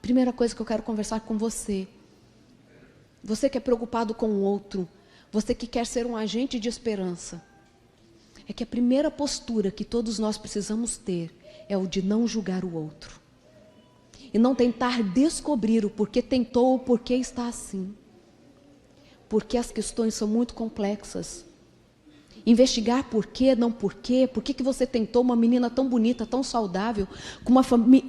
Primeira coisa que eu quero conversar com você. Você que é preocupado com o outro. Você que quer ser um agente de esperança. É que a primeira postura que todos nós precisamos ter é o de não julgar o outro. E não tentar descobrir o porquê tentou ou porquê está assim. Porque as questões são muito complexas. Investigar porquê, não porquê, por que você tentou uma menina tão bonita, tão saudável, com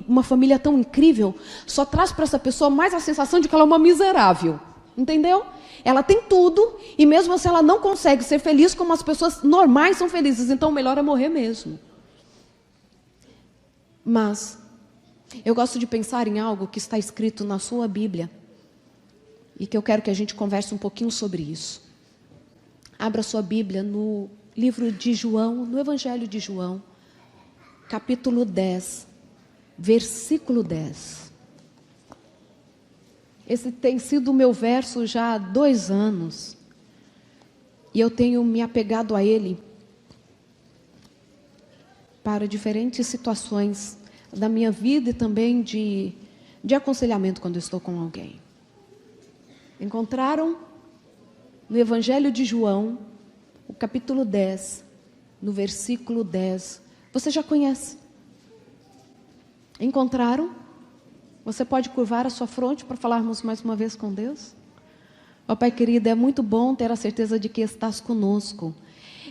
uma família tão incrível, só traz para essa pessoa mais a sensação de que ela é uma miserável. Entendeu? Ela tem tudo e mesmo assim ela não consegue ser feliz como as pessoas normais são felizes. Então o melhor é morrer mesmo. Mas eu gosto de pensar em algo que está escrito na sua Bíblia e que eu quero que a gente converse um pouquinho sobre isso. Abra sua Bíblia no livro de João, no Evangelho de João, capítulo 10, versículo 10. Esse tem sido o meu verso já há 2 anos. E eu tenho me apegado a ele para diferentes situações da minha vida e também de aconselhamento quando eu estou com alguém. Encontraram no Evangelho de João, o capítulo 10, no versículo 10. Você já conhece? Encontraram? Você pode curvar a sua fronte para falarmos mais uma vez com Deus? Ó Pai querido, é muito bom ter a certeza de que estás conosco.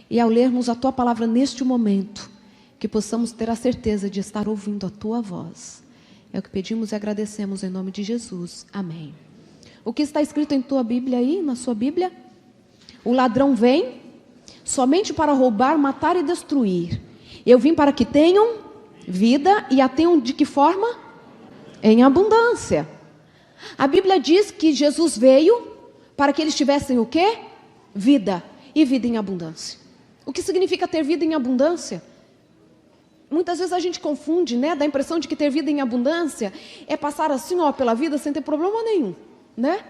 E ao lermos a Tua palavra neste momento, que possamos ter a certeza de estar ouvindo a Tua voz. É o que pedimos e agradecemos em nome de Jesus. Amém. O que está escrito em tua Bíblia aí, na sua Bíblia? O ladrão vem somente para roubar, matar e destruir. Eu vim para que tenham vida e a tenham de que forma? Em abundância. A Bíblia diz que Jesus veio para que eles tivessem o quê? Vida. E vida em abundância. O que significa ter vida em abundância? Muitas vezes a gente confunde, né? Dá a impressão de que ter vida em abundância é passar assim, ó, pela vida sem ter problema nenhum, né?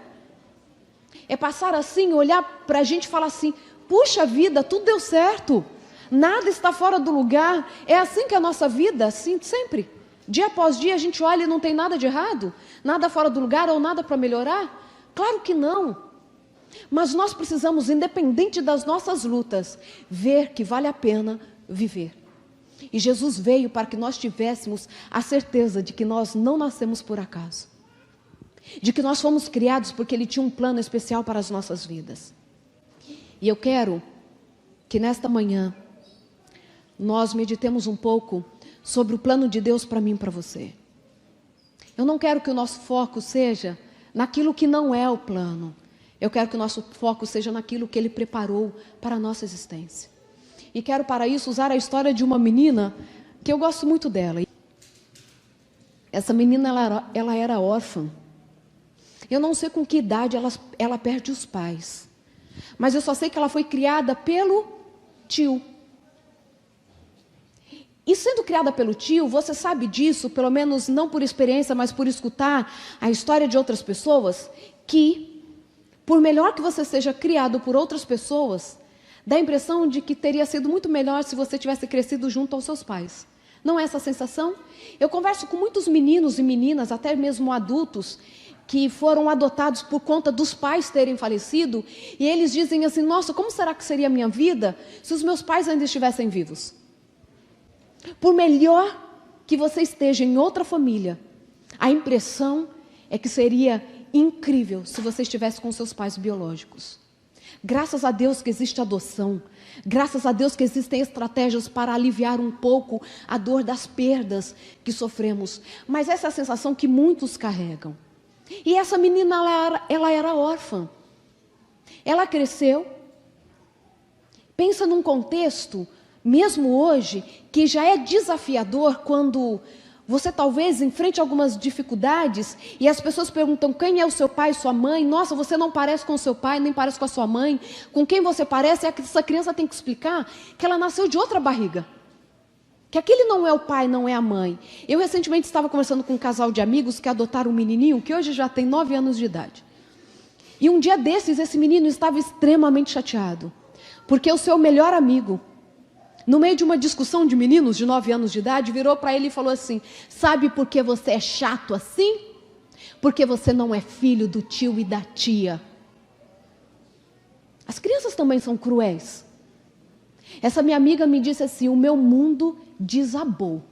É passar assim, olhar para a gente e falar assim, puxa vida, tudo deu certo. Nada está fora do lugar. É assim que é a nossa vida, assim, sempre. Dia após dia a gente olha e não tem nada de errado, nada fora do lugar ou nada para melhorar? Claro que não. Mas nós precisamos, independente das nossas lutas, ver que vale a pena viver. E Jesus veio para que nós tivéssemos a certeza de que nós não nascemos por acaso. De que nós fomos criados porque Ele tinha um plano especial para as nossas vidas. E eu quero que nesta manhã nós meditemos um pouco sobre o plano de Deus para mim e para você. Eu não quero que o nosso foco seja naquilo que não é o plano. Eu quero que o nosso foco seja naquilo que Ele preparou para a nossa existência. E quero para isso usar a história de uma menina que eu gosto muito dela. Essa menina ela era órfã. Eu não sei com que idade ela perde os pais. Mas eu só sei que ela foi criada pelo tio. E sendo criada pelo tio, você sabe disso, pelo menos não por experiência, mas por escutar a história de outras pessoas, que, por melhor que você seja criado por outras pessoas, dá a impressão de que teria sido muito melhor se você tivesse crescido junto aos seus pais. Não é essa a sensação? Eu converso com muitos meninos e meninas, até mesmo adultos, que foram adotados por conta dos pais terem falecido, e eles dizem assim, nossa, como será que seria a minha vida se os meus pais ainda estivessem vivos? Por melhor que você esteja em outra família, a impressão é que seria incrível se você estivesse com seus pais biológicos. Graças a Deus que existe adoção, graças a Deus que existem estratégias para aliviar um pouco a dor das perdas que sofremos, mas essa é a sensação que muitos carregam. E essa menina, ela era órfã. Ela cresceu. Pensa num contexto, mesmo hoje, que já é desafiador quando você talvez enfrente algumas dificuldades e as pessoas perguntam quem é o seu pai, sua mãe. Nossa, você não parece com o seu pai, nem parece com a sua mãe. Com quem você parece? Essa criança tem que explicar que ela nasceu de outra barriga. Que aquele não é o pai, não é a mãe. Eu recentemente estava conversando com um casal de amigos que adotaram um menininho que hoje já tem 9 anos de idade. E um dia desses, esse menino estava extremamente chateado. Porque o seu melhor amigo, no meio de uma discussão de meninos de 9 anos de idade, virou para ele e falou assim, sabe por que você é chato assim? Porque você não é filho do tio e da tia. As crianças também são cruéis. Essa minha amiga me disse assim: o meu mundo desabou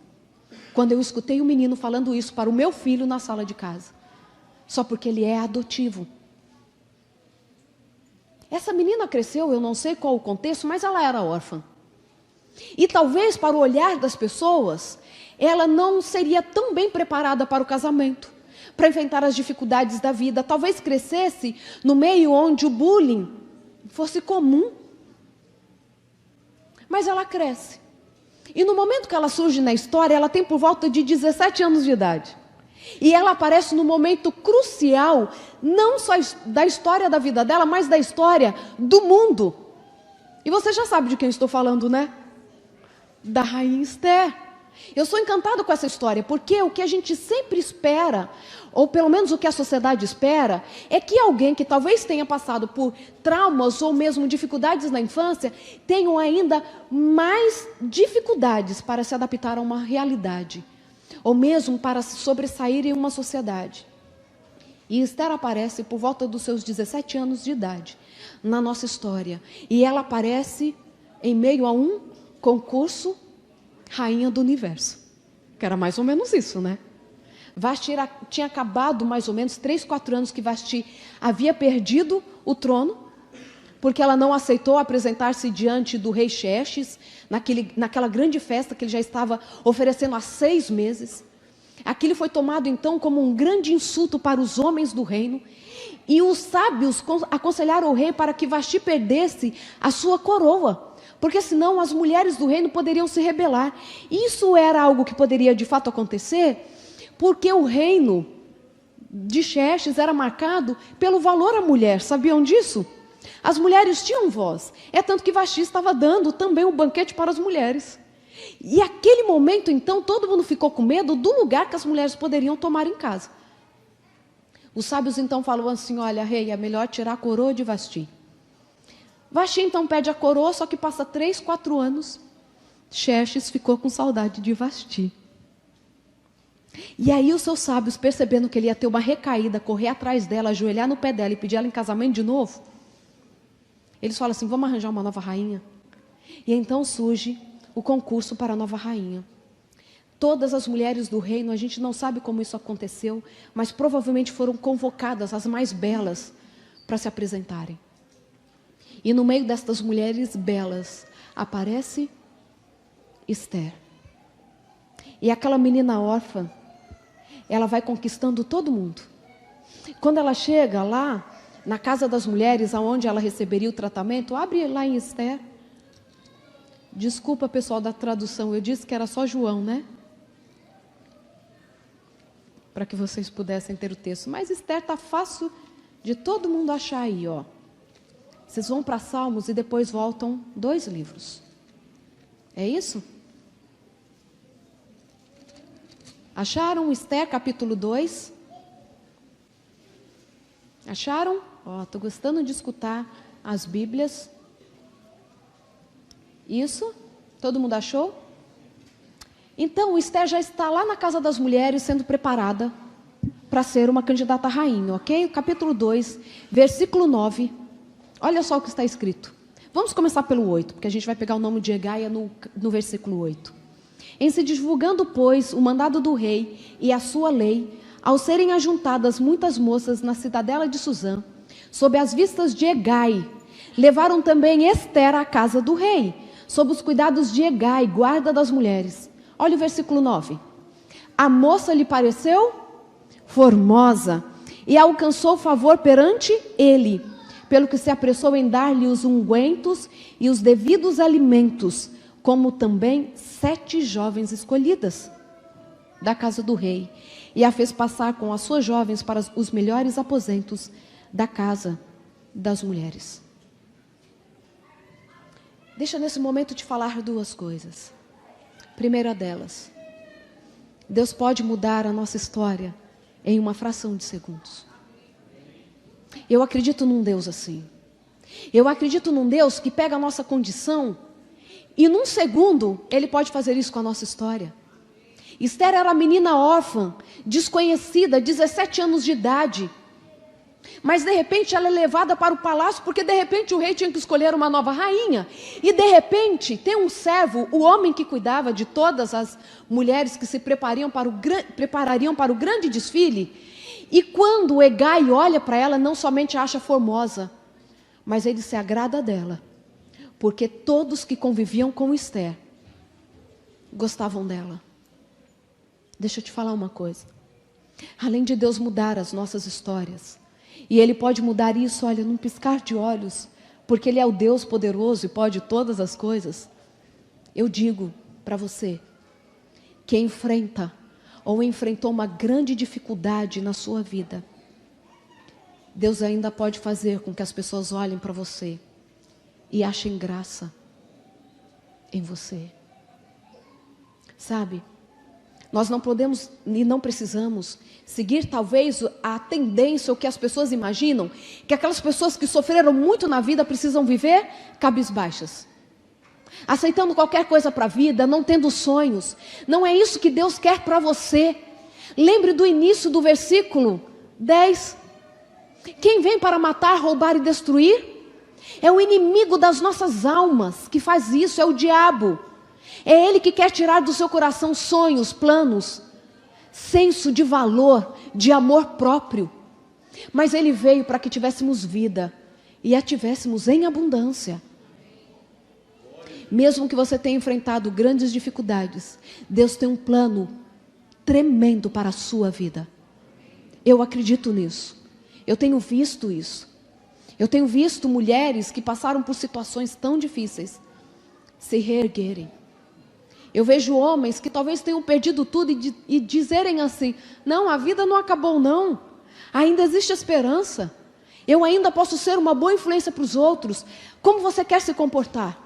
quando eu escutei o menino falando isso para o meu filho na sala de casa. Só porque ele é adotivo. Essa menina cresceu, eu não sei qual o contexto, mas ela era órfã. E talvez para o olhar das pessoas, ela não seria tão bem preparada para o casamento, para enfrentar as dificuldades da vida. Talvez crescesse no meio onde o bullying fosse comum. Mas ela cresce. E no momento que ela surge na história, ela tem por volta de 17 anos de idade. E ela aparece no momento crucial, não só da história da vida dela, mas da história do mundo. E você já sabe de quem eu estou falando, né? Da rainha Esther. Eu sou encantada com essa história, porque o que a gente sempre espera, ou pelo menos o que a sociedade espera, é que alguém que talvez tenha passado por traumas ou mesmo dificuldades na infância, tenha ainda mais dificuldades para se adaptar a uma realidade, ou mesmo para se sobressair em uma sociedade. E Esther aparece por volta dos seus 17 anos de idade na nossa história. E ela aparece em meio a um concurso Rainha do Universo, que era mais ou menos isso, né? Vasti tinha acabado mais ou menos 3, 4 anos que Vasti havia perdido o trono, porque ela não aceitou apresentar-se diante do rei Xerxes, naquela grande festa que ele já estava oferecendo há 6 meses. Aquilo foi tomado então como um grande insulto para os homens do reino, e os sábios aconselharam o rei para que Vasti perdesse a sua coroa, porque senão as mulheres do reino poderiam se rebelar. Isso era algo que poderia de fato acontecer, porque o reino de Xerxes era marcado pelo valor à mulher. Sabiam disso? As mulheres tinham voz. É tanto que Vasti estava dando também um banquete para as mulheres. E aquele momento, então, todo mundo ficou com medo do lugar que as mulheres poderiam tomar em casa. Os sábios então falaram assim: olha, rei, é melhor tirar a coroa de Vasti. Vasti então pede a coroa, só que passa 3, 4 anos, Xerxes ficou com saudade de Vasti. E aí os seus sábios, percebendo que ele ia ter uma recaída, correr atrás dela, ajoelhar no pé dela e pedir ela em casamento de novo, eles falam assim: vamos arranjar uma nova rainha. E então surge o concurso para a nova rainha. Todas as mulheres do reino, a gente não sabe como isso aconteceu, mas provavelmente foram convocadas, as mais belas, para se apresentarem. E no meio destas mulheres belas, aparece Esther. E aquela menina órfã, ela vai conquistando todo mundo. Quando ela chega lá, na casa das mulheres, aonde ela receberia o tratamento, abre lá em Esther. Desculpa, pessoal da tradução, eu disse que era só João, né? Para que vocês pudessem ter o texto. Mas Esther está fácil de todo mundo achar aí, ó. Vocês vão para Salmos e depois voltam 2 livros. É isso? Acharam Esther capítulo 2? Acharam? Ó, estou gostando de escutar as Bíblias. Isso? Todo mundo achou? Então, Esther já está lá na casa das mulheres sendo preparada para ser uma candidata a rainha, ok? Capítulo 2, versículo 9. Olha só o que está escrito. Vamos começar pelo 8, porque a gente vai pegar o nome de Hegaia no versículo 8. Em se divulgando, pois, o mandado do rei e a sua lei, ao serem ajuntadas muitas moças na cidadela de Suzã, sob as vistas de Hegai, levaram também Esther à casa do rei, sob os cuidados de Hegai, guarda das mulheres. Olha o versículo 9. A moça lhe pareceu formosa e alcançou favor perante ele, pelo que se apressou em dar-lhe os ungüentos e os devidos alimentos, como também 7 jovens escolhidas da casa do rei, e a fez passar com as suas jovens para os melhores aposentos da casa das mulheres. Deixa nesse momento te falar 2 coisas. Primeira delas, Deus pode mudar a nossa história em uma fração de segundos. Eu acredito num Deus assim. Eu acredito num Deus que pega a nossa condição e num segundo Ele pode fazer isso com a nossa história. Esther era menina órfã, desconhecida, 17 anos de idade. Mas de repente ela é levada para o palácio, porque de repente o rei tinha que escolher uma nova rainha. E de repente tem um servo, o homem que cuidava de todas as mulheres que se preparariam para o grande desfile. E quando o Hegai olha para ela, não somente a acha formosa, mas ele se agrada dela. Porque todos que conviviam com Esther gostavam dela. Deixa eu te falar uma coisa. Além de Deus mudar as nossas histórias, e Ele pode mudar isso, olha, num piscar de olhos, porque Ele é o Deus poderoso e pode todas as coisas. Eu digo para você, que enfrenta ou enfrentou uma grande dificuldade na sua vida, Deus ainda pode fazer com que as pessoas olhem para você e achem graça em você. Sabe? Nós não podemos e não precisamos seguir talvez a tendência, o que as pessoas imaginam, que aquelas pessoas que sofreram muito na vida precisam viver cabisbaixas, aceitando qualquer coisa para a vida, não tendo sonhos. Não é isso que Deus quer para você. Lembre do início do versículo 10. Quem vem para matar, roubar e destruir? É o inimigo das nossas almas que faz isso, é o diabo. É ele que quer tirar do seu coração sonhos, planos, senso de valor, de amor próprio. Mas ele veio para que tivéssemos vida e a tivéssemos em abundância. Mesmo que você tenha enfrentado grandes dificuldades, Deus tem um plano tremendo para a sua vida. Eu acredito nisso. Eu tenho visto isso. Eu tenho visto mulheres que passaram por situações tão difíceis se reerguerem. Eu vejo homens que talvez tenham perdido tudo e dizerem assim: não, a vida não acabou não, ainda existe esperança, eu ainda posso ser uma boa influência para os outros. Como você quer se comportar?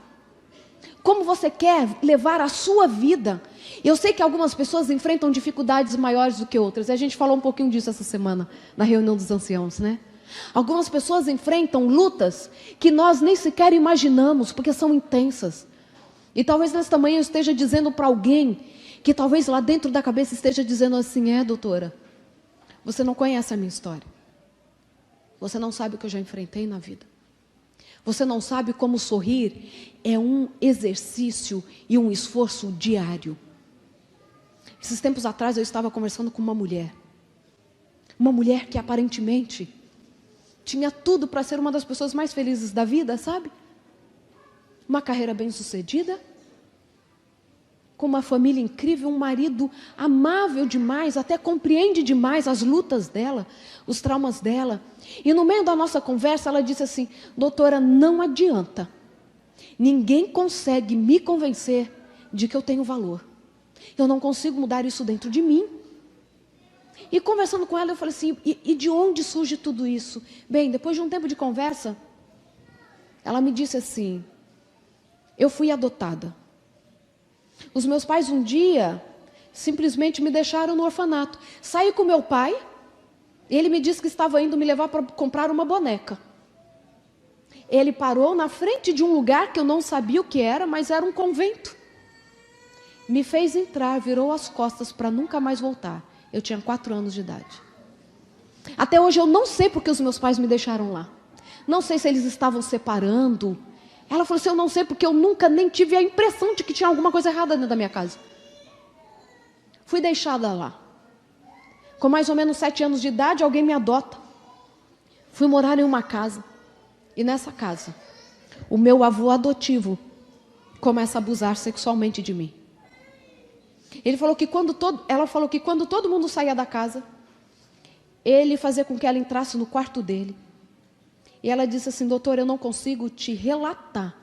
Como você quer levar a sua vida? Eu sei que algumas pessoas enfrentam dificuldades maiores do que outras, e a gente falou um pouquinho disso essa semana, na reunião dos anciãos, né? Algumas pessoas enfrentam lutas que nós nem sequer imaginamos, porque são intensas. E talvez nesta manhã eu esteja dizendo para alguém, que talvez lá dentro da cabeça esteja dizendo assim: doutora, você não conhece a minha história. Você não sabe o que eu já enfrentei na vida. Você não sabe como sorrir é um exercício e um esforço diário. Esses tempos atrás eu estava conversando com uma mulher que aparentemente tinha tudo para ser uma das pessoas mais felizes da vida, sabe? Uma carreira bem-sucedida, com uma família incrível, um marido amável demais, até compreende demais as lutas dela, os traumas dela. E no meio da nossa conversa ela disse assim: doutora, não adianta, ninguém consegue me convencer de que eu tenho valor. Eu não consigo mudar isso dentro de mim. E conversando com ela eu falei assim: e de onde surge tudo isso? Bem, depois de um tempo de conversa, ela me disse assim: eu fui adotada. Os meus pais um dia simplesmente me deixaram no orfanato. Saí com meu pai, ele me disse que estava indo me levar para comprar uma boneca. Ele parou na frente de um lugar que eu não sabia o que era, mas era um convento. Me fez entrar, virou as costas para nunca mais voltar. Eu tinha 4 anos de idade. Até hoje eu não sei porque os meus pais me deixaram lá. Não sei se eles estavam separando. Ela falou assim: eu não sei porque eu nunca nem tive a impressão de que tinha alguma coisa errada dentro da minha casa. Fui deixada lá. Com mais ou menos 7 anos de idade, alguém me adota. Fui morar em uma casa. E nessa casa, o meu avô adotivo começa a abusar sexualmente de mim. Ela falou que quando todo mundo saía da casa, ele fazia com que ela entrasse no quarto dele. E ela disse assim: doutor, eu não consigo te relatar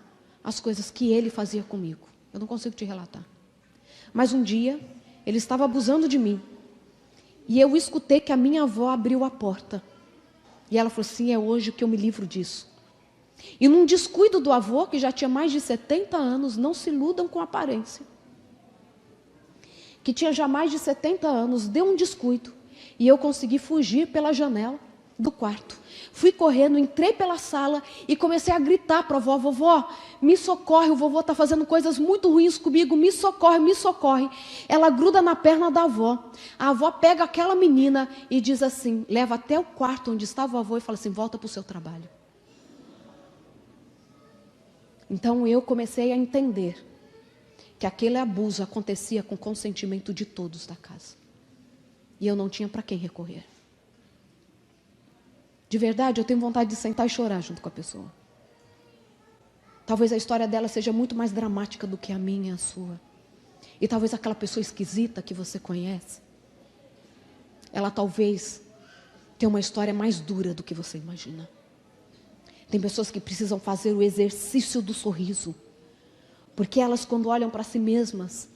as coisas que ele fazia comigo. Eu não consigo te relatar. Mas um dia, ele estava abusando de mim. E eu escutei que a minha avó abriu a porta. E ela falou assim: é hoje que eu me livro disso. E num descuido do avô, que já tinha mais de 70 anos, não se iludam com aparência, que tinha já mais de 70 anos, deu um descuido. E eu consegui fugir pela janela. do quarto. Fui correndo, entrei pela sala e comecei a gritar para a vovó: vovó, me socorre, o vovô está fazendo coisas muito ruins comigo, me socorre, me socorre. Ela gruda na perna da avó. A avó pega aquela menina e diz assim, leva até o quarto onde estava o avô e fala assim: volta para o seu trabalho. Então eu comecei a entender que aquele abuso acontecia com consentimento de todos da casa. E eu não tinha para quem recorrer. De verdade, eu tenho vontade de sentar e chorar junto com a pessoa. Talvez a história dela seja muito mais dramática do que a minha e a sua. E talvez aquela pessoa esquisita que você conhece, ela talvez tenha uma história mais dura do que você imagina. Tem pessoas que precisam fazer o exercício do sorriso, porque elas, quando olham para si mesmas,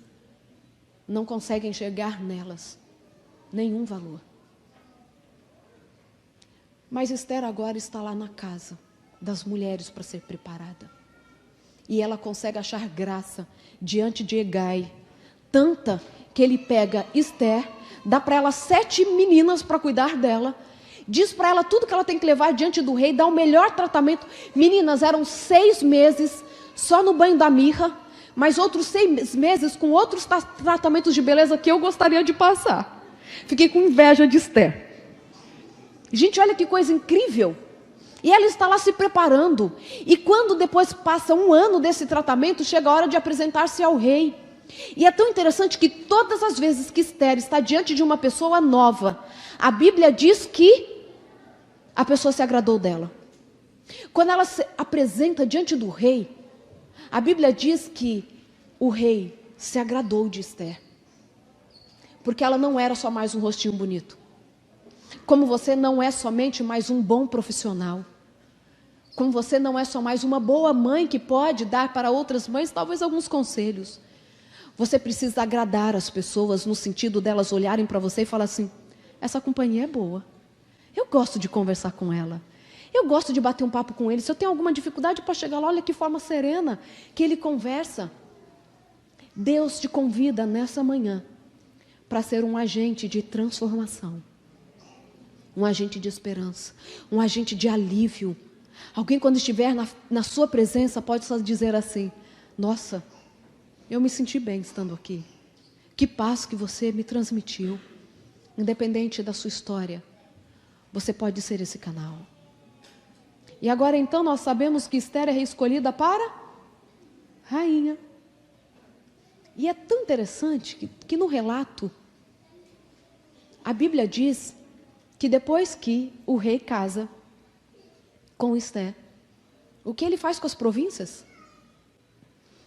não conseguem enxergar nelas nenhum valor. Mas Esther agora está lá na casa das mulheres para ser preparada. E ela consegue achar graça diante de Hegai, tanta que ele pega Esther, dá para ela 7 meninas para cuidar dela, diz para ela tudo que ela tem que levar diante do rei, dá o melhor tratamento. Meninas, eram 6 meses só no banho da mirra, mas outros 6 meses com outros tratamentos de beleza que eu gostaria de passar. Fiquei com inveja de Esther. Gente, olha que coisa incrível. E ela está lá se preparando. E quando depois passa 1 ano desse tratamento, chega a hora de apresentar-se ao rei. E é tão interessante que todas as vezes que Esther está diante de uma pessoa nova, a Bíblia diz que a pessoa se agradou dela. Quando ela se apresenta diante do rei, a Bíblia diz que o rei se agradou de Esther. Porque ela não era só mais um rostinho bonito. Como você não é somente mais um bom profissional. Como você não é só mais uma boa mãe que pode dar para outras mães talvez alguns conselhos. Você precisa agradar as pessoas no sentido delas olharem para você e falar assim: essa companhia é boa. Eu gosto de conversar com ela. Eu gosto de bater um papo com ele. Se eu tenho alguma dificuldade para chegar lá, olha que forma serena que ele conversa. Deus te convida nessa manhã para ser um agente de transformação. Um agente de esperança, um agente de alívio. Alguém, quando estiver na sua presença, pode só dizer assim: nossa, eu me senti bem estando aqui. Que paz que você me transmitiu. Independente da sua história, você pode ser esse canal. E agora então nós sabemos que Esther é escolhida para rainha. E é tão interessante que no relato, a Bíblia diz que depois que o rei casa com Esther, o que ele faz com as províncias?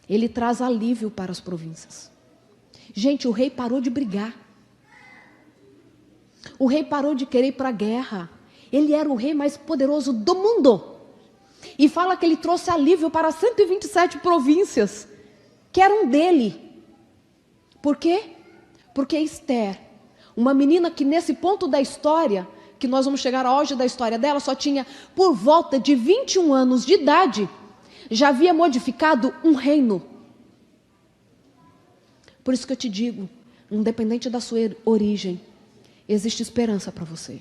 Ele traz alívio para as províncias. Gente, o rei parou de brigar. O rei parou de querer ir para a guerra. Ele era o rei mais poderoso do mundo. E fala que ele trouxe alívio para 127 províncias que eram dele. Por quê? Porque Esther, uma menina que nesse ponto da história, que nós vamos chegar ao auge da história dela, só tinha por volta de 21 anos de idade, já havia modificado um reino. Por isso que eu te digo, independente da sua origem, existe esperança para você.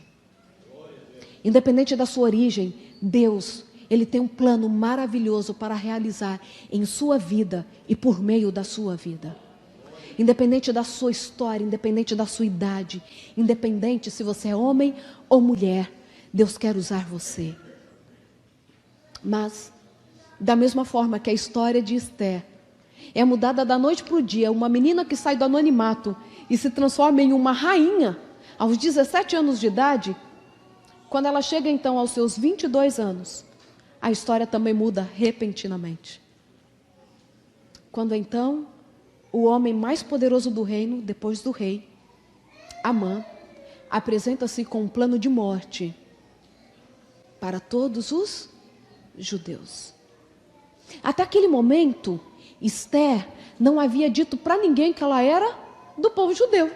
Independente da sua origem, Deus, Ele tem um plano maravilhoso para realizar em sua vida e por meio da sua vida. Independente da sua história, independente da sua idade, independente se você é homem ou mulher, Deus quer usar você. Mas, da mesma forma que a história de Esther é mudada da noite para o dia, uma menina que sai do anonimato e se transforma em uma rainha aos 17 anos de idade, quando ela chega então aos seus 22 anos, a história também muda repentinamente. Quando então o homem mais poderoso do reino, depois do rei, Amã, apresenta-se com um plano de morte para todos os judeus. Até aquele momento, Esther não havia dito para ninguém que ela era do povo judeu.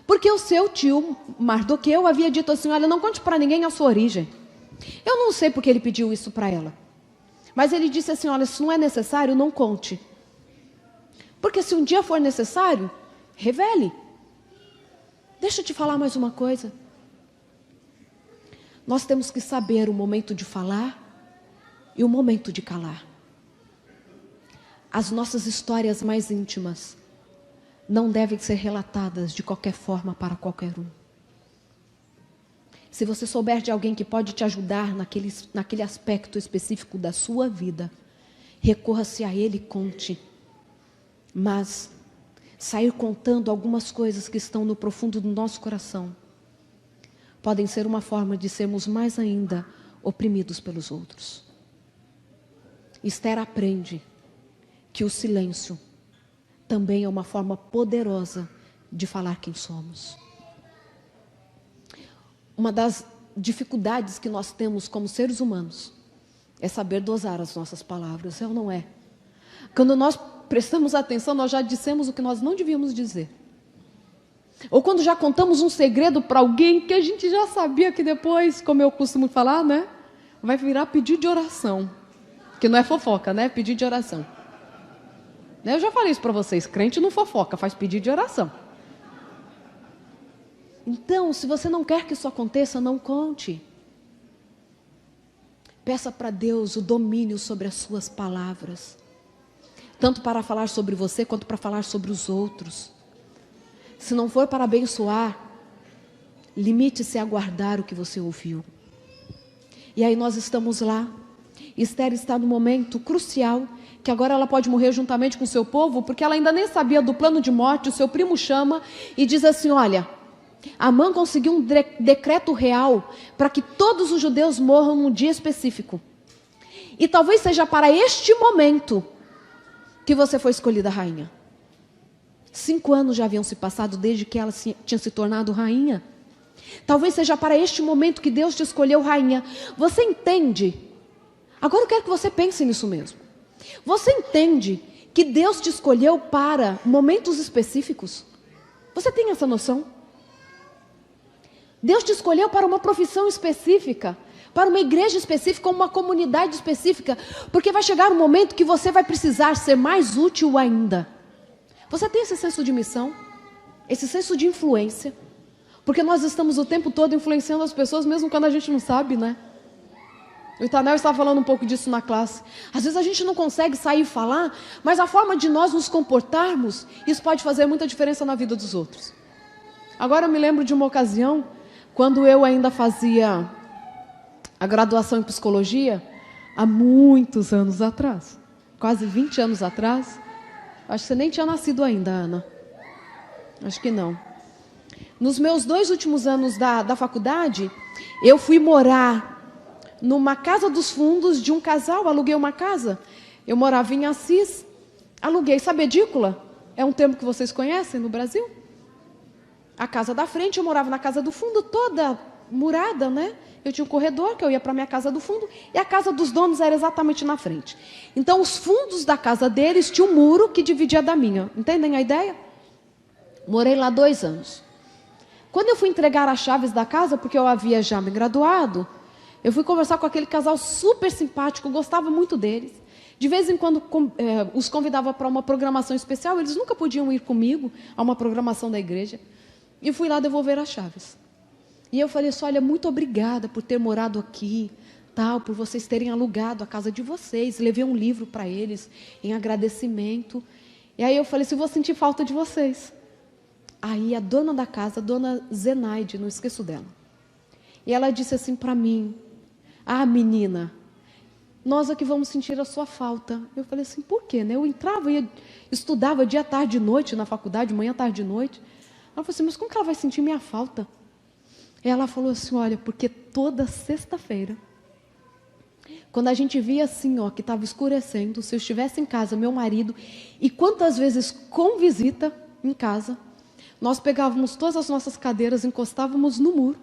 Porque o seu tio Mardoqueu havia dito assim: olha, não conte para ninguém a sua origem. Eu não sei porque ele pediu isso para ela. Mas ele disse assim: olha, se não é necessário, não conte. Porque se um dia for necessário, revele. Deixa eu te falar mais uma coisa. Nós temos que saber o momento de falar e o momento de calar. As nossas histórias mais íntimas não devem ser relatadas de qualquer forma para qualquer um. Se você souber de alguém que pode te ajudar naquele aspecto específico da sua vida, recorra-se a ele e conte. Mas sair contando algumas coisas que estão no profundo do nosso coração podem ser uma forma de sermos mais ainda oprimidos pelos outros. Esther aprende que o silêncio também é uma forma poderosa de falar quem somos. Uma das dificuldades que nós temos como seres humanos é saber dosar as nossas palavras, é ou não é? Quando nós prestamos atenção, nós já dissemos o que nós não devíamos dizer. Ou quando já contamos um segredo para alguém que a gente já sabia que depois, como eu costumo falar, né, vai virar pedido de oração. Que não é fofoca, né? Pedido de oração. Eu já falei isso para vocês, crente não fofoca, faz pedido de oração. Então, se você não quer que isso aconteça, não conte. Peça para Deus o domínio sobre as suas palavras. Tanto para falar sobre você, quanto para falar sobre os outros. Se não for para abençoar, limite-se a guardar o que você ouviu. E aí nós estamos lá. Esther está no momento crucial, que agora ela pode morrer juntamente com o seu povo, porque ela ainda nem sabia do plano de morte. O seu primo chama e diz assim: olha, Amã conseguiu um decreto real para que todos os judeus morram num dia específico. E talvez seja para este momento que você foi escolhida rainha. 5 anos já haviam se passado desde que ela tinha se tornado rainha. Talvez seja para este momento que Deus te escolheu rainha. Você entende? Agora eu quero que você pense nisso mesmo. Você entende que Deus te escolheu para momentos específicos? Você tem essa noção? Deus te escolheu para uma profissão específica, para uma igreja específica, uma comunidade específica, porque vai chegar um momento que você vai precisar ser mais útil ainda. Você tem esse senso de missão? Esse senso de influência? Porque nós estamos o tempo todo influenciando as pessoas, mesmo quando a gente não sabe, né? O Itanel estava falando um pouco disso na classe. Às vezes a gente não consegue sair e falar, mas a forma de nós nos comportarmos, isso pode fazer muita diferença na vida dos outros. Agora eu me lembro de uma ocasião, quando eu ainda fazia a graduação em psicologia, há muitos anos atrás, quase 20 anos atrás. Acho que você nem tinha nascido ainda, Ana. Acho que não. Nos meus 2 últimos anos da faculdade, eu fui morar numa casa dos fundos de um casal, aluguei uma casa. Eu morava em Assis, aluguei, sabe edícula? É um termo que vocês conhecem no Brasil? A casa da frente, eu morava na casa do fundo, toda murada, né? Eu tinha um corredor que eu ia para a minha casa do fundo, e a casa dos donos era exatamente na frente. Então, os fundos da casa deles tinham um muro que dividia da minha. Entendem a ideia? Morei lá 2 anos. Quando eu fui entregar as chaves da casa, porque eu havia já me graduado, eu fui conversar com aquele casal super simpático, gostava muito deles. De vez em quando os convidava para uma programação especial, eles nunca podiam ir comigo a uma programação da igreja. E fui lá devolver as chaves. E eu falei assim: olha, muito obrigada por ter morado aqui, tal, por vocês terem alugado a casa de vocês. Levei um livro para eles em agradecimento. E aí eu falei assim: vou sentir falta de vocês. Aí a dona da casa, a dona Zenaide, não esqueço dela. E ela disse assim para mim: ah, menina, nós aqui vamos sentir a sua falta. Eu falei assim: por quê? Né? Eu entrava e estudava dia, tarde e noite na faculdade, manhã, tarde e noite. Ela falou assim: mas como que ela vai sentir minha falta? Ela falou assim: olha, porque toda sexta-feira, quando a gente via assim, ó, que estava escurecendo, se eu estivesse em casa, meu marido, e quantas vezes com visita em casa, nós pegávamos todas as nossas cadeiras, encostávamos no muro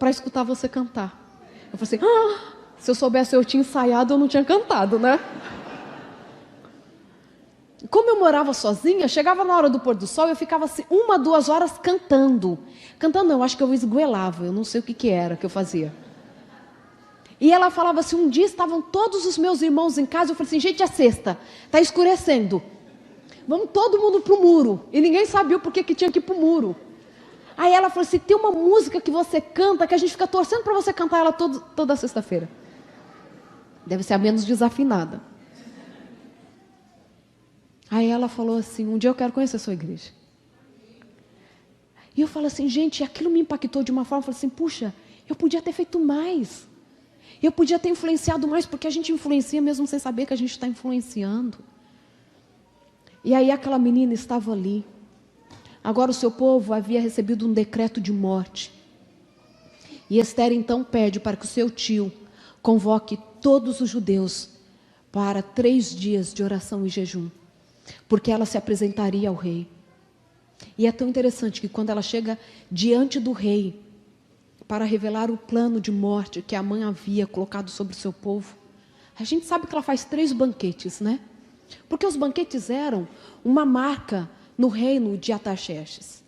para escutar você cantar. Eu falei assim: ah, se eu soubesse eu tinha ensaiado, eu não tinha cantado, né? Como eu morava sozinha, chegava na hora do pôr do sol, eu ficava assim 1, 2 horas cantando. Cantando não, acho que eu esgoelava, eu não sei o que era que eu fazia. E ela falava assim: um dia estavam todos os meus irmãos em casa, eu falei assim: gente, é sexta, está escurecendo. Vamos todo mundo para o muro. E ninguém sabia o porquê que tinha que ir para o muro. Aí ela falou assim, tem uma música que você canta, que a gente fica torcendo para você cantar ela toda sexta-feira. Deve ser a menos desafinada. Aí ela falou assim, um dia eu quero conhecer a sua igreja. E eu falo assim, gente, aquilo me impactou de uma forma, eu falei assim, puxa, eu podia ter feito mais. Eu podia ter influenciado mais, porque a gente influencia mesmo sem saber que a gente está influenciando. E aí aquela menina estava ali. Agora o seu povo havia recebido um decreto de morte. E Esther então pede para que o seu tio convoque todos os judeus para 3 dias de oração e jejum, porque ela se apresentaria ao rei. E é tão interessante que quando ela chega diante do rei para revelar o plano de morte que a mãe havia colocado sobre o seu povo, a gente sabe que ela faz 3 banquetes, né? Porque os banquetes eram uma marca no reino de Artaxerxes.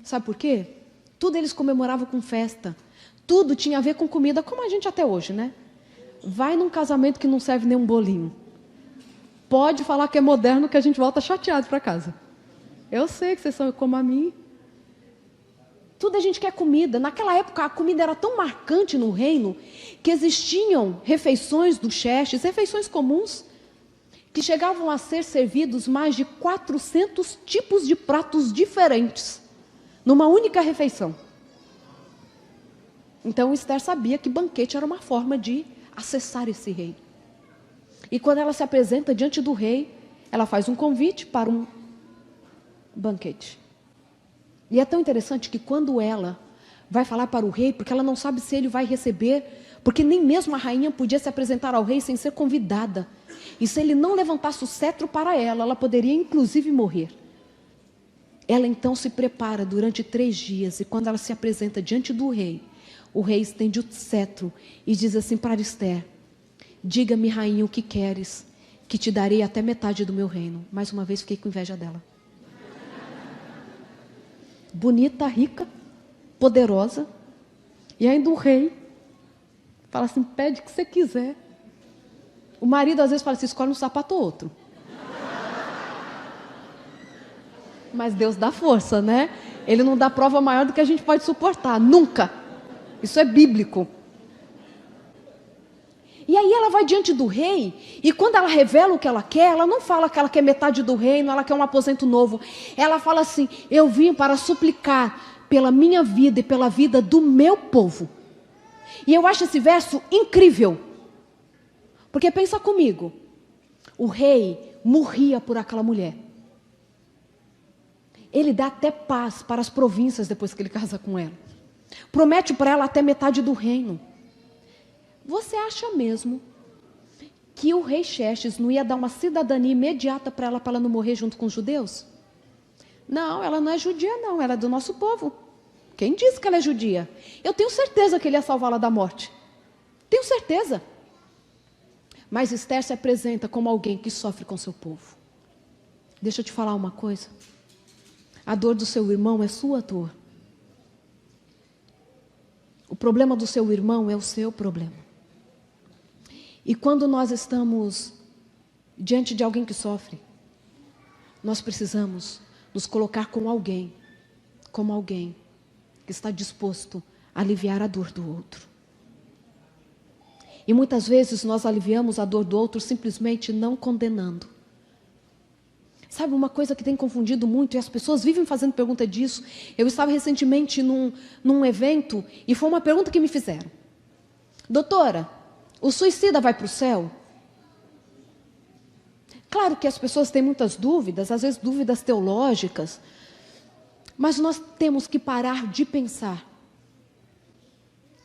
Sabe por quê? Tudo eles comemoravam com festa. Tudo tinha a ver com comida, como a gente até hoje, né? Vai num casamento que não serve nem um bolinho. Pode falar que é moderno que a gente volta chateado para casa. Eu sei que vocês são como a mim. Tudo a gente quer comida. Naquela época a comida era tão marcante no reino que existiam refeições do Xerxes, refeições comuns, que chegavam a ser servidos mais de 400 tipos de pratos diferentes, numa única refeição. Então Esther sabia que banquete era uma forma de acessar esse rei. E quando ela se apresenta diante do rei, ela faz um convite para um banquete. E é tão interessante que quando ela vai falar para o rei, porque ela não sabe se ele vai receber, porque nem mesmo a rainha podia se apresentar ao rei sem ser convidada. E se ele não levantasse o cetro para ela, ela poderia inclusive morrer. Ela então se prepara durante 3 dias, e quando ela se apresenta diante do rei, o rei estende o cetro e diz assim para Esther: diga-me, rainha, o que queres, que te darei até metade do meu reino. Mais uma vez fiquei com inveja dela. Bonita, rica, poderosa, e ainda o rei fala assim, pede o que você quiser. O marido às vezes fala assim, escolhe um sapato ou outro. Mas Deus dá força, né? Ele não dá prova maior do que a gente pode suportar, nunca. Isso é bíblico. E aí ela vai diante do rei, e quando ela revela o que ela quer, ela não fala que ela quer metade do reino, ela quer um aposento novo. Ela fala assim, eu vim para suplicar pela minha vida e pela vida do meu povo. E eu acho esse verso incrível. Porque pensa comigo, o rei morria por aquela mulher. Ele dá até paz para as províncias depois que ele casa com ela. Promete para ela até metade do reino. Você acha mesmo que o rei Xerxes não ia dar uma cidadania imediata para ela não morrer junto com os judeus? Não, ela não é judia não, ela é do nosso povo. Quem disse que ela é judia? Eu tenho certeza que ele ia salvá-la da morte. Tenho certeza. Mas Esther se apresenta como alguém que sofre com seu povo. Deixa eu te falar uma coisa. A dor do seu irmão é sua dor. O problema do seu irmão é o seu problema. E quando nós estamos diante de alguém que sofre, nós precisamos nos colocar como alguém que está disposto a aliviar a dor do outro. E muitas vezes nós aliviamos a dor do outro simplesmente não condenando. Sabe uma coisa que tem confundido muito, e as pessoas vivem fazendo pergunta disso. Eu estava recentemente num evento, e foi uma pergunta que me fizeram. Doutora, o suicida vai para o céu? Claro que as pessoas têm muitas dúvidas, às vezes dúvidas teológicas, mas nós temos que parar de pensar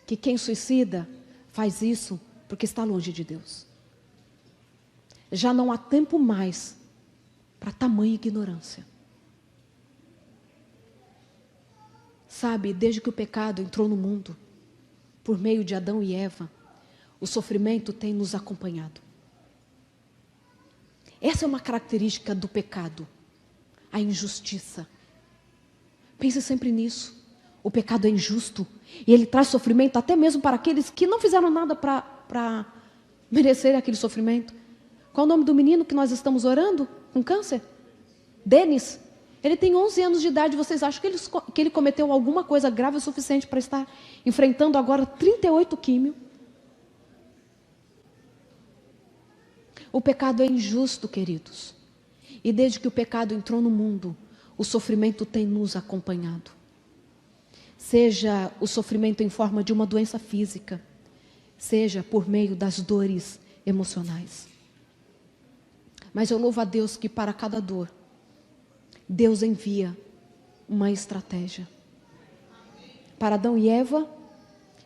que quem suicida faz isso porque está longe de Deus. Já não há tempo mais para tamanha ignorância. Sabe, desde que o pecado entrou no mundo, por meio de Adão e Eva, o sofrimento tem nos acompanhado. Essa é uma característica do pecado, a injustiça. Pense sempre nisso. O pecado é injusto e ele traz sofrimento até mesmo para aqueles que não fizeram nada para merecer aquele sofrimento. Qual o nome do menino que nós estamos orando com câncer? Denis. Ele tem 11 anos de idade. Vocês acham que ele cometeu alguma coisa grave o suficiente para estar enfrentando agora 38 químio? O pecado é injusto, queridos. E desde que o pecado entrou no mundo, o sofrimento tem nos acompanhado. Seja o sofrimento em forma de uma doença física, seja por meio das dores emocionais. Mas eu louvo a Deus que para cada dor, Deus envia uma estratégia. Para Adão e Eva,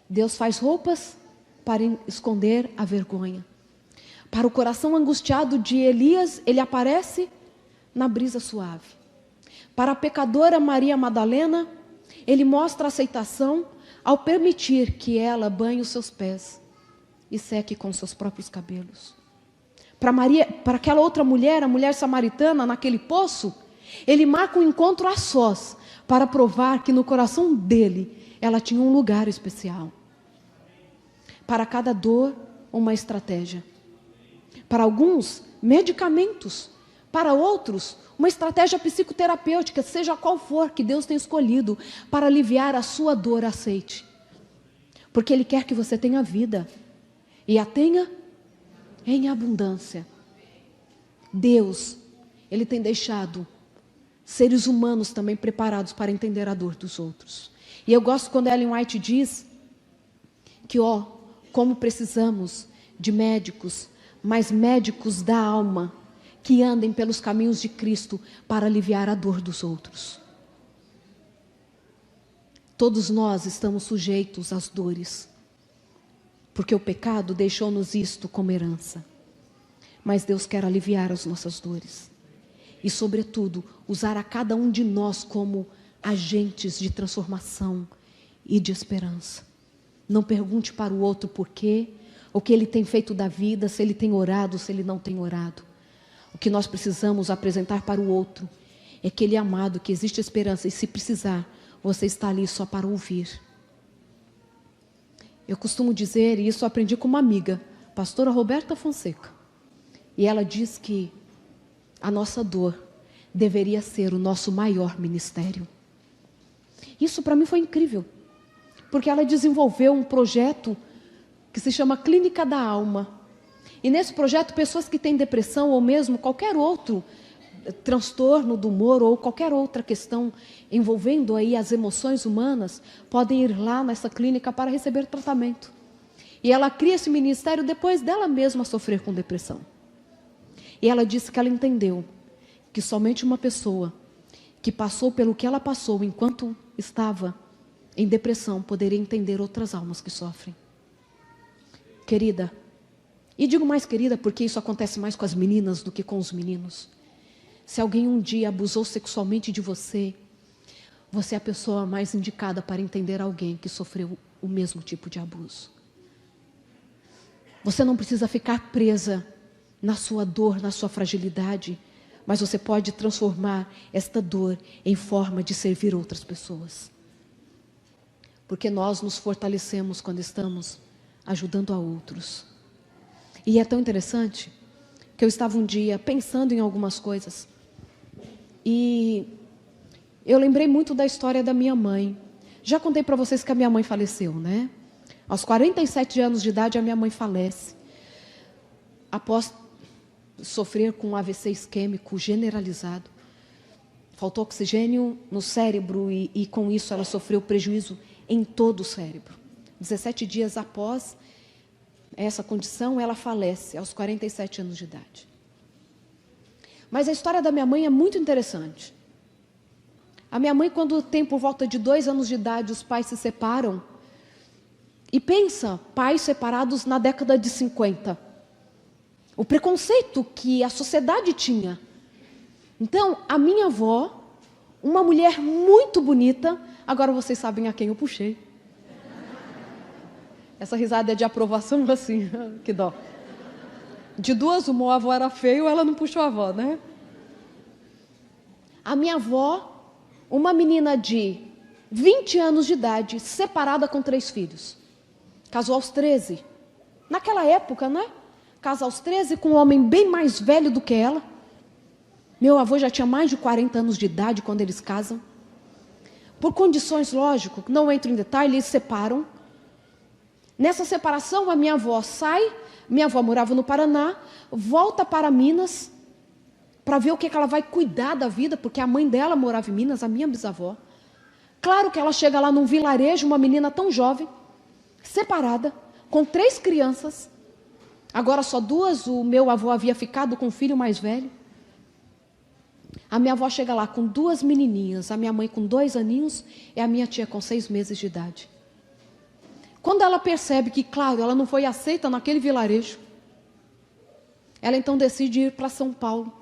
Deus faz roupas para esconder a vergonha. Para o coração angustiado de Elias, ele aparece na brisa suave. Para a pecadora Maria Madalena, ele mostra aceitação ao permitir que ela banhe os seus pés e seque com seus próprios cabelos. Para aquela outra mulher, a mulher samaritana, naquele poço, ele marca um encontro a sós para provar que no coração dele ela tinha um lugar especial. Para cada dor, uma estratégia. Para alguns, medicamentos. Para outros, uma estratégia psicoterapêutica, seja qual for que Deus tenha escolhido para aliviar a sua dor, aceite. Porque Ele quer que você tenha vida e a tenha em abundância. Deus, Ele tem deixado seres humanos também preparados para entender a dor dos outros. E eu gosto quando Ellen White diz que, como precisamos de médicos, mas médicos da alma, que andem pelos caminhos de Cristo para aliviar a dor dos outros. Todos nós estamos sujeitos às dores, porque o pecado deixou-nos isto como herança. Mas Deus quer aliviar as nossas dores. E, sobretudo, usar a cada um de nós como agentes de transformação e de esperança. Não pergunte para o outro por quê, o que ele tem feito da vida, se ele tem orado, se ele não tem orado. O que nós precisamos apresentar para o outro é que ele é amado, que existe esperança, e se precisar, você está ali só para ouvir. Eu costumo dizer, e isso eu aprendi com uma amiga, pastora Roberta Fonseca, e ela diz que a nossa dor deveria ser o nosso maior ministério. Isso para mim foi incrível, porque ela desenvolveu um projeto que se chama Clínica da Alma. E nesse projeto, pessoas que têm depressão ou mesmo qualquer outro transtorno do humor ou qualquer outra questão envolvendo aí as emoções humanas, podem ir lá nessa clínica para receber tratamento. E ela cria esse ministério depois dela mesma sofrer com depressão. E ela disse que ela entendeu que somente uma pessoa que passou pelo que ela passou enquanto estava em depressão poderia entender outras almas que sofrem. Querida, e digo mais querida porque isso acontece mais com as meninas do que com os meninos. Se alguém um dia abusou sexualmente de você, você é a pessoa mais indicada para entender alguém que sofreu o mesmo tipo de abuso. Você não precisa ficar presa na sua dor, na sua fragilidade, mas você pode transformar esta dor em forma de servir outras pessoas. Porque nós nos fortalecemos quando estamos ajudando a outros. E é tão interessante que eu estava um dia pensando em algumas coisas. E eu lembrei muito da história da minha mãe. Já contei para vocês que a minha mãe faleceu, né? Aos 47 anos de idade, a minha mãe falece. Após sofrer com um AVC isquêmico generalizado. Faltou oxigênio no cérebro e com isso ela sofreu prejuízo em todo o cérebro. 17 dias após essa condição, ela falece aos 47 anos de idade. Mas a história da minha mãe é muito interessante. A minha mãe, quando tem por volta de 2 anos de idade, os pais se separam. E pensa, pais separados na década de 50. O preconceito que a sociedade tinha. Então, a minha avó, uma mulher muito bonita, agora vocês sabem a quem eu puxei. Essa risada é de aprovação, assim, que dó. De duas, uma, a avó era feia ou ela não puxou a avó, né? A minha avó, uma menina de 20 anos de idade, separada com 3 filhos. Casou aos 13. Naquela época, né? Casa aos 13 com um homem bem mais velho do que ela. Meu avô já tinha mais de 40 anos de idade quando eles casam. Por condições, lógico, não entro em detalhe, eles separam. Nessa separação, a minha avó sai, minha avó morava no Paraná, volta para Minas, para ver o que ela vai cuidar da vida, porque a mãe dela morava em Minas, a minha bisavó. Claro que ela chega lá num vilarejo, uma menina tão jovem, separada, com 3 crianças, agora só 2, o meu avô havia ficado com o filho mais velho. A minha avó chega lá com 2 menininhas, a minha mãe com 2 aninhos e a minha tia com 6 meses de idade. Quando ela percebe que, claro, ela não foi aceita naquele vilarejo, ela então decide ir para São Paulo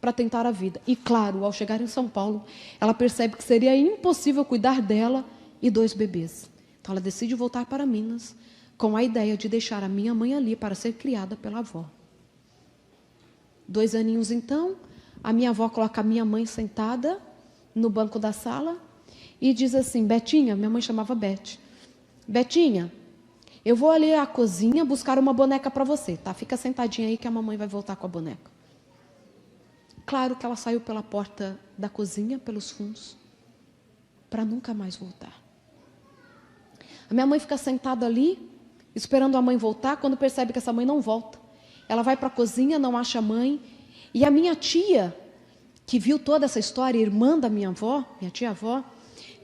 para tentar a vida. E claro, ao chegar em São Paulo, ela percebe que seria impossível cuidar dela e 2 bebês. Então ela decide voltar para Minas com a ideia de deixar a minha mãe ali para ser criada pela avó. 2 aninhos então, a minha avó coloca a minha mãe sentada no banco da sala e diz assim: Betinha, minha mãe chamava Bete, Betinha, eu vou ali à cozinha buscar uma boneca para você, tá? Fica sentadinha aí que a mamãe vai voltar com a boneca. Claro que ela saiu pela porta da cozinha, pelos fundos, para nunca mais voltar. A minha mãe fica sentada ali, esperando a mãe voltar. Quando percebe que essa mãe não volta, ela vai para a cozinha, não acha a mãe. E a minha tia, que viu toda essa história, irmã da minha avó, minha tia-avó,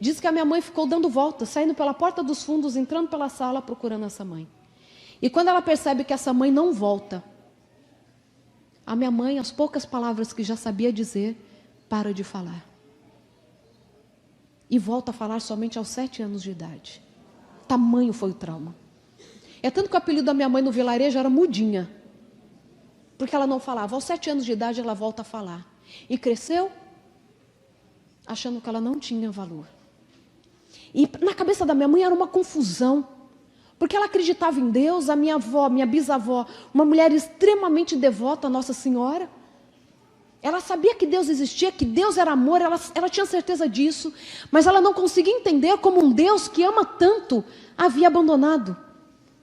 diz que a minha mãe ficou dando voltas, saindo pela porta dos fundos, entrando pela sala, procurando essa mãe. E quando ela percebe que essa mãe não volta, a minha mãe, as poucas palavras que já sabia dizer, para de falar. E volta a falar somente aos 7 anos de idade. Tamanho foi o trauma. É tanto que o apelido da minha mãe no vilarejo era Mudinha. Porque ela não falava. Aos 7 anos de idade ela volta a falar. E cresceu achando que ela não tinha valor. E na cabeça da minha mãe era uma confusão. Porque ela acreditava em Deus, a minha avó, minha bisavó, uma mulher extremamente devota a Nossa Senhora. Ela sabia que Deus existia, que Deus era amor, ela tinha certeza disso. Mas ela não conseguia entender como um Deus que ama tanto havia abandonado.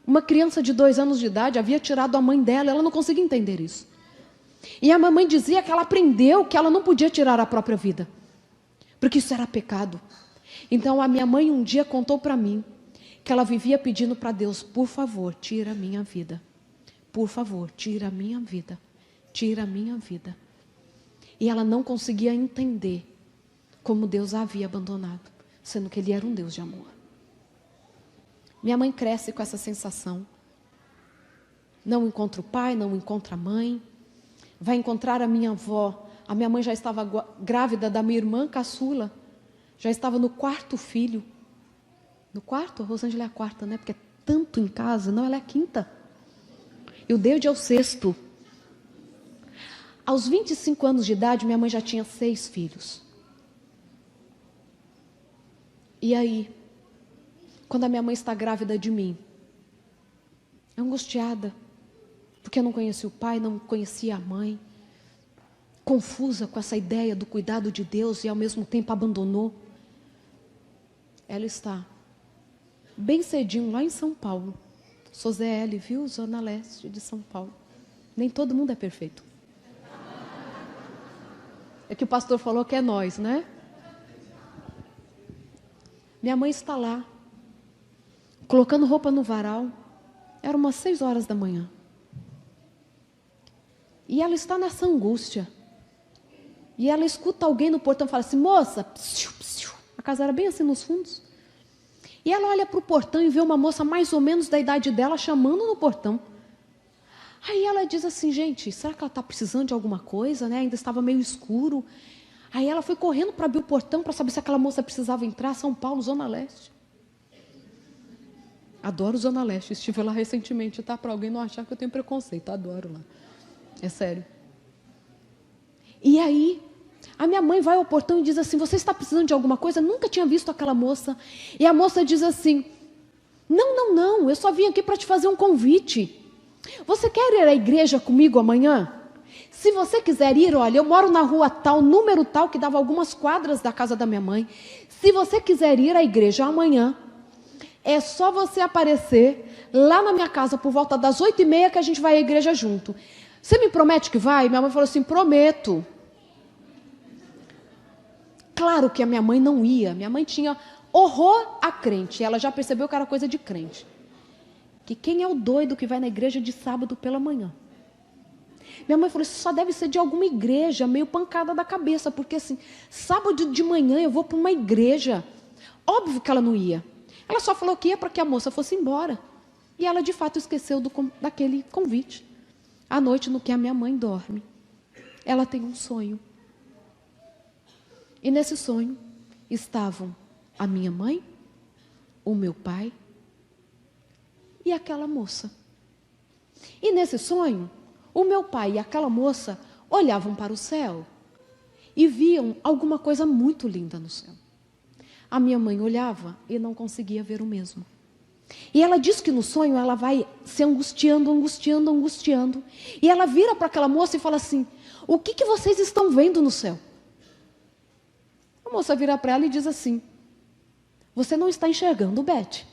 Uma criança de 2 anos de idade havia tirado a mãe dela, ela não conseguia entender isso. E a mamãe dizia que ela aprendeu que ela não podia tirar a própria vida, porque isso era pecado. Então a minha mãe um dia contou para mim que ela vivia pedindo para Deus: por favor, tira a minha vida. Por favor, tira a minha vida. Tira a minha vida. E ela não conseguia entender como Deus a havia abandonado, sendo que Ele era um Deus de amor. Minha mãe cresce com essa sensação. Não encontra o pai, não encontra a mãe. Vai encontrar a minha avó. A minha mãe já estava grávida da minha irmã caçula. Já estava no 4º filho. No 4º? A Rosângela é a 4ª, né? Porque é tanto em casa. Não, ela é a 5ª. E o David é o 6º. Aos 25 anos de idade, minha mãe já tinha 6 filhos. E aí, quando a minha mãe está grávida de mim, angustiada, porque eu não conhecia o pai, não conhecia a mãe, confusa com essa ideia do cuidado de Deus e ao mesmo tempo abandonou, ela está bem cedinho lá em São Paulo. Sou ZL, viu? Zona Leste de São Paulo. Nem todo mundo é perfeito. É que o pastor falou que é nós, né? Minha mãe está lá, colocando roupa no varal. Era umas 6 horas da manhã. E ela está nessa angústia. E ela escuta alguém no portão e fala assim: moça, psiu, psiu. A casa era bem assim nos fundos. E ela olha para o portão e vê uma moça mais ou menos da idade dela chamando no portão. Aí ela diz assim: gente, será que ela está precisando de alguma coisa, né? Ainda estava meio escuro. Aí ela foi correndo para abrir o portão para saber se aquela moça precisava entrar. São Paulo, Zona Leste. Adoro Zona Leste, estive lá recentemente, tá? Para alguém não achar que eu tenho preconceito, adoro lá. É sério. E aí, a minha mãe vai ao portão e diz assim: você está precisando de alguma coisa? Nunca tinha visto aquela moça. E a moça diz assim: não, eu só vim aqui para te fazer um convite. Você quer ir à igreja comigo amanhã? Se você quiser ir, olha, eu moro na rua tal, número tal, que dava algumas quadras da casa da minha mãe. Se você quiser ir à igreja amanhã, é só você aparecer lá na minha casa por volta das 8h30 que a gente vai à igreja junto. Você me promete que vai? Minha mãe falou assim: prometo. Claro que a minha mãe não ia. Minha mãe tinha horror a crente. Ela já percebeu que era coisa de crente. Que quem é o doido que vai na igreja de sábado pela manhã? Minha mãe falou, isso só deve ser de alguma igreja, meio pancada da cabeça, porque assim, sábado de manhã eu vou para uma igreja. Óbvio que ela não ia. Ela só falou que ia para que a moça fosse embora. E ela de fato esqueceu daquele convite. À noite, no que a minha mãe dorme, ela tem um sonho. E nesse sonho estavam a minha mãe, o meu pai e aquela moça. E nesse sonho, o meu pai e aquela moça olhavam para o céu e viam alguma coisa muito linda no céu. A minha mãe olhava e não conseguia ver o mesmo. E ela diz que no sonho ela vai se angustiando. E ela vira para aquela moça e fala assim, o que vocês estão vendo no céu? A moça vira para ela e diz assim, você não está enxergando, Beth?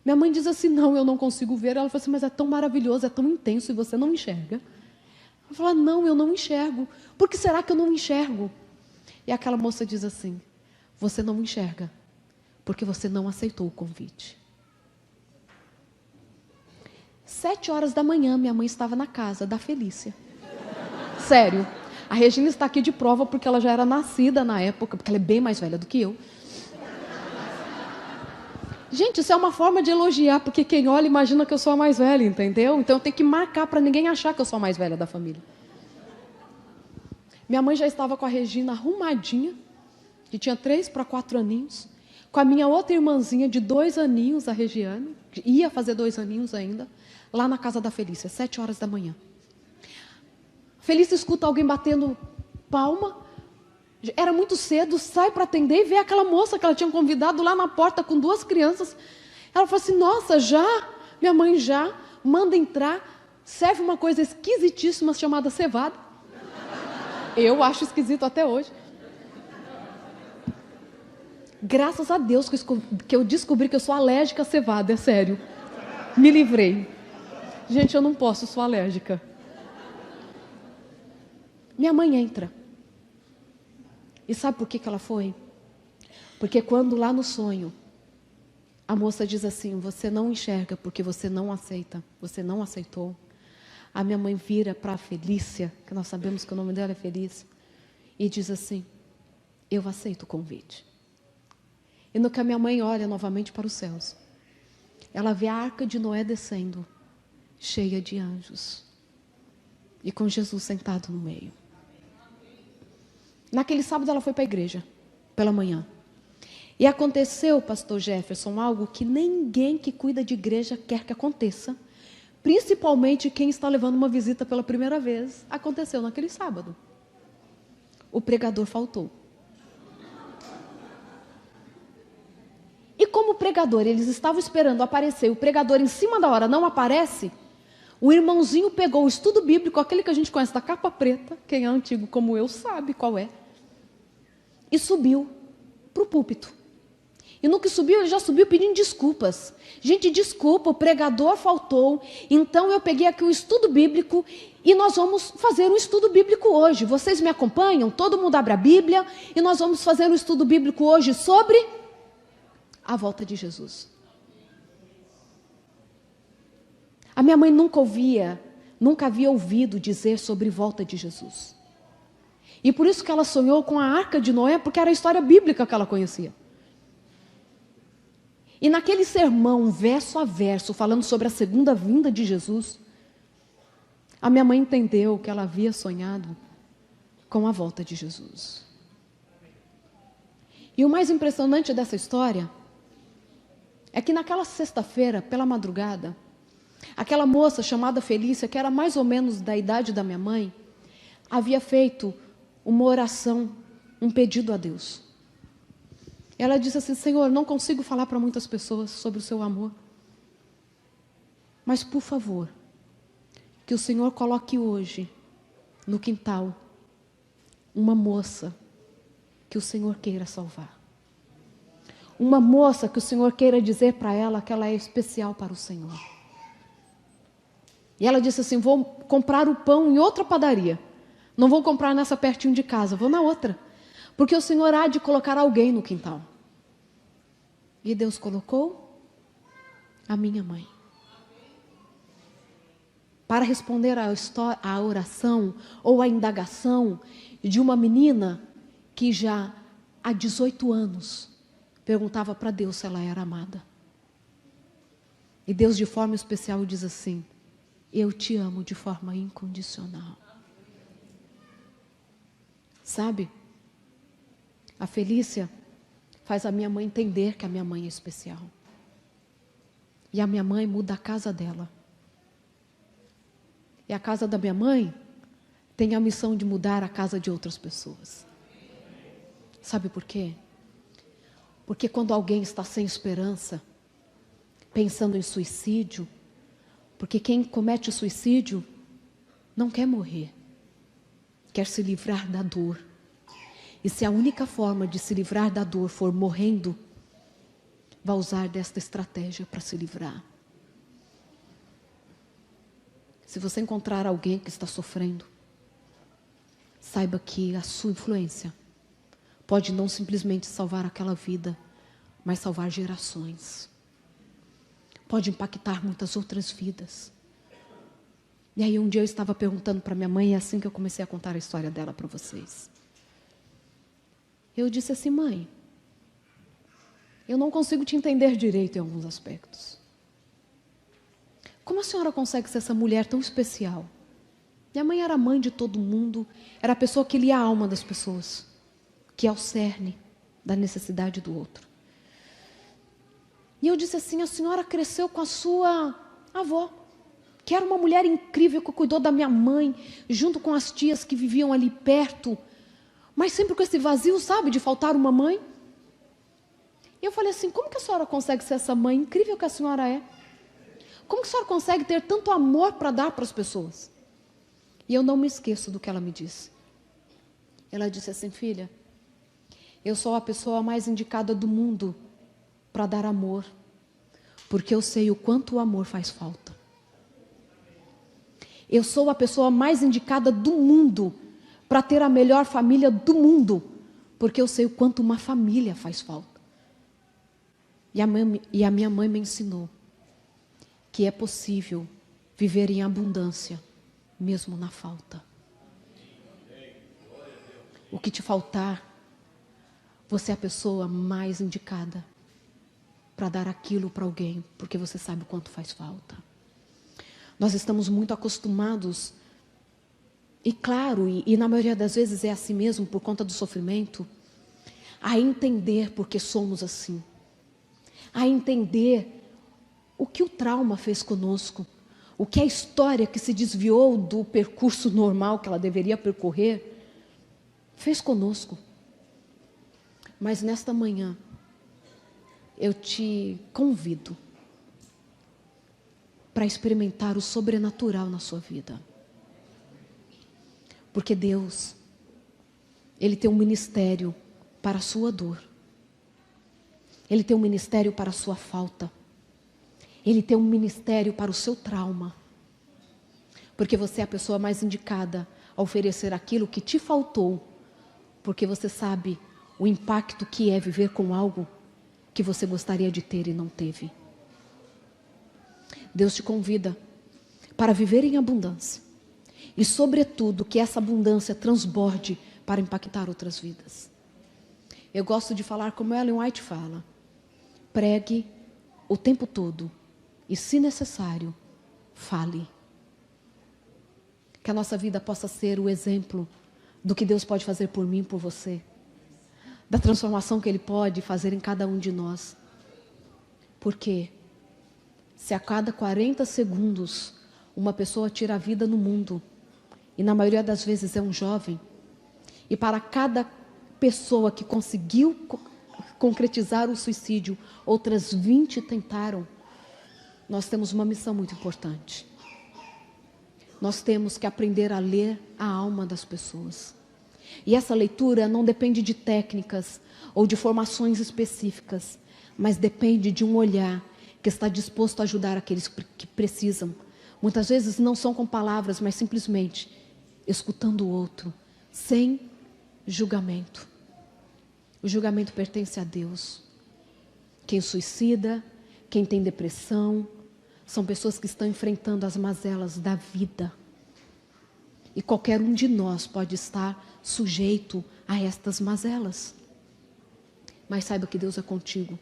Minha mãe diz assim, não, eu não consigo ver. Ela fala assim, mas é tão maravilhoso, é tão intenso e você não enxerga. Ela fala, não, eu não enxergo. Por que será que eu não enxergo? E aquela moça diz assim, você não enxerga porque você não aceitou o convite. 7h da manhã, minha mãe estava na casa da Felícia. Sério. A Regina está aqui de prova porque ela já era nascida na época, porque ela é bem mais velha do que eu. Gente, isso é uma forma de elogiar, porque quem olha imagina que eu sou a mais velha, entendeu? Então eu tenho que marcar para ninguém achar que eu sou a mais velha da família. Minha mãe já estava com a Regina arrumadinha, que tinha 3 para 4 aninhos, com a minha outra irmãzinha de 2 aninhos, a Regiane, que ia fazer 2 aninhos ainda, lá na casa da Felícia, 7h da manhã. Felícia escuta alguém batendo palma, era muito cedo, sai para atender e vê aquela moça que ela tinha convidado lá na porta com 2 crianças. Ela falou assim, nossa, já? Minha mãe já manda entrar, serve uma coisa esquisitíssima chamada cevada. Eu acho esquisito até hoje. Graças a Deus que eu descobri que eu sou alérgica a cevada, é sério. Me livrei. Gente, eu não posso, sou alérgica. Minha mãe entra. E sabe por que ela foi? Porque quando lá no sonho, a moça diz assim, você não enxerga porque você não aceita, você não aceitou. A minha mãe vira para a Felícia, que nós sabemos que o nome dela é Felícia, e diz assim, eu aceito o convite. E no que a minha mãe olha novamente para os céus, ela vê a arca de Noé descendo, cheia de anjos, e com Jesus sentado no meio. Naquele sábado ela foi para a igreja, pela manhã. E aconteceu, pastor Jefferson, algo que ninguém que cuida de igreja quer que aconteça, principalmente quem está levando uma visita pela primeira vez, aconteceu naquele sábado. O pregador faltou. E como o pregador, eles estavam esperando aparecer, o pregador em cima da hora não aparece, o irmãozinho pegou o estudo bíblico, aquele que a gente conhece da capa preta, quem é antigo como eu sabe qual é, e subiu para o púlpito. E no que subiu, ele já subiu pedindo desculpas. Gente, desculpa, o pregador faltou, então eu peguei aqui o estudo bíblico e nós vamos fazer um estudo bíblico hoje. Vocês me acompanham? Todo mundo abre a Bíblia e nós vamos fazer um estudo bíblico hoje sobre a volta de Jesus. A minha mãe nunca havia ouvido dizer sobre volta de Jesus. E por isso que ela sonhou com a arca de Noé, porque era a história bíblica que ela conhecia. E naquele sermão, verso a verso, falando sobre a segunda vinda de Jesus, a minha mãe entendeu que ela havia sonhado com a volta de Jesus. E o mais impressionante dessa história é que naquela sexta-feira, pela madrugada, aquela moça chamada Felícia, que era mais ou menos da idade da minha mãe, havia feito uma oração, um pedido a Deus. Ela disse assim, Senhor, não consigo falar para muitas pessoas sobre o seu amor, mas por favor, que o Senhor coloque hoje no quintal uma moça que o Senhor queira salvar. Uma moça que o Senhor queira dizer para ela que ela é especial para o Senhor. E ela disse assim, vou comprar o pão em outra padaria. Não vou comprar nessa pertinho de casa, vou na outra. porque o Senhor há de colocar alguém no quintal. E Deus colocou a minha mãe para responder à oração ou à indagação de uma menina que já há 18 anos perguntava para Deus se ela era amada. E Deus, de forma especial, diz assim: eu te amo de forma incondicional. Sabe? A Felícia faz a minha mãe entender que a minha mãe é especial. E a minha mãe muda a casa dela. E a casa da minha mãe tem a missão de mudar a casa de outras pessoas. Sabe por quê? Porque quando alguém está sem esperança, pensando em suicídio, porque quem comete suicídio não quer morrer, quer se livrar da dor. E se a única forma de se livrar da dor for morrendo, vai usar desta estratégia para se livrar. Se você encontrar alguém que está sofrendo, saiba que a sua influência pode não simplesmente salvar aquela vida, mas salvar gerações. Pode impactar muitas outras vidas. E aí um dia eu estava perguntando para minha mãe, e é assim que eu comecei a contar a história dela para vocês. Eu disse assim: mãe, eu não consigo te entender direito em alguns aspectos. Como a senhora consegue ser essa mulher tão especial? Minha mãe era mãe de todo mundo, era a pessoa que lia a alma das pessoas, que é o cerne da necessidade do outro. E eu disse assim: a senhora cresceu com a sua avó, que era uma mulher incrível, que cuidou da minha mãe, junto com as tias que viviam ali perto, mas sempre com esse vazio, sabe, de faltar uma mãe. E eu falei assim: como que a senhora consegue ser essa mãe incrível que a senhora é? Como que a senhora consegue ter tanto amor para dar para as pessoas? E eu não me esqueço do que ela me disse. Ela disse assim: filha, eu sou a pessoa mais indicada do mundo para dar amor, porque eu sei o quanto o amor faz falta. Eu sou a pessoa mais indicada do mundo para ter a melhor família do mundo, porque eu sei o quanto uma família faz falta. E a minha mãe me ensinou que é possível viver em abundância, mesmo na falta. O que te faltar, você é a pessoa mais indicada para dar aquilo para alguém, porque você sabe o quanto faz falta. Nós estamos muito acostumados, e claro, e na maioria das vezes é assim mesmo, por conta do sofrimento, a entender porque somos assim, a entender o que o trauma fez conosco, o que a história que se desviou do percurso normal que ela deveria percorrer, fez conosco. Mas nesta manhã, eu te convido para experimentar o sobrenatural na sua vida. Porque Deus, Ele tem um ministério para a sua dor. Ele tem um ministério para a sua falta. Ele tem um ministério para o seu trauma. Porque você é a pessoa mais indicada a oferecer aquilo que te faltou. Porque você sabe o impacto que é viver com algo que você gostaria de ter e não teve. Deus te convida para viver em abundância. E sobretudo que essa abundância transborde para impactar outras vidas. Eu gosto de falar como Ellen White fala: pregue o tempo todo. E, se necessário, fale. Que a nossa vida possa ser o exemplo do que Deus pode fazer por mim e por você. Da transformação que Ele pode fazer em cada um de nós. Porque se a cada 40 segundos uma pessoa tira a vida no mundo, e na maioria das vezes é um jovem, e para cada pessoa que conseguiu concretizar o suicídio, outras 20 tentaram, nós temos uma missão muito importante. Nós temos que aprender a ler a alma das pessoas. E essa leitura não depende de técnicas ou de formações específicas, mas depende de um olhar que está disposto a ajudar aqueles que precisam. Muitas vezes não são com palavras, mas simplesmente escutando o outro, sem julgamento. O julgamento pertence a Deus. Quem suicida, quem tem depressão, são pessoas que estão enfrentando as mazelas da vida. E qualquer um de nós pode estar sujeito a estas mazelas. Mas saiba que Deus é contigo.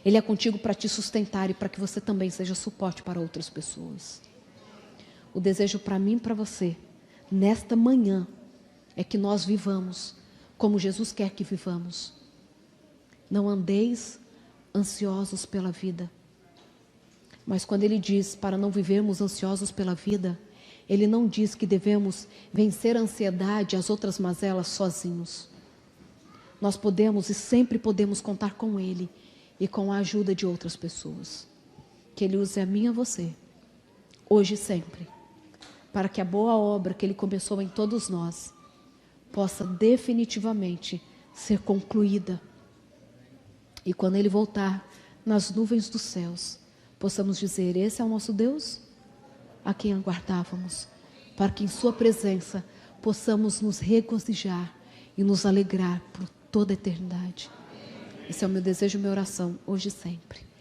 Ele é contigo para te sustentar e para que você também seja suporte para outras pessoas. O desejo para mim e para você, nesta manhã, é que nós vivamos como Jesus quer que vivamos. Não andeis ansiosos pela vida. Mas quando Ele diz para não vivermos ansiosos pela vida, Ele não diz que devemos vencer a ansiedade e as outras mazelas sozinhos. Nós podemos e sempre podemos contar com Ele e com a ajuda de outras pessoas. Que Ele use a mim e a você, hoje e sempre, para que a boa obra que Ele começou em todos nós possa definitivamente ser concluída. E quando Ele voltar nas nuvens dos céus, possamos dizer: esse é o nosso Deus, a quem aguardávamos, para que em sua presença possamos nos regozijar e nos alegrar por toda a eternidade. Esse é o meu desejo e minha oração, hoje e sempre.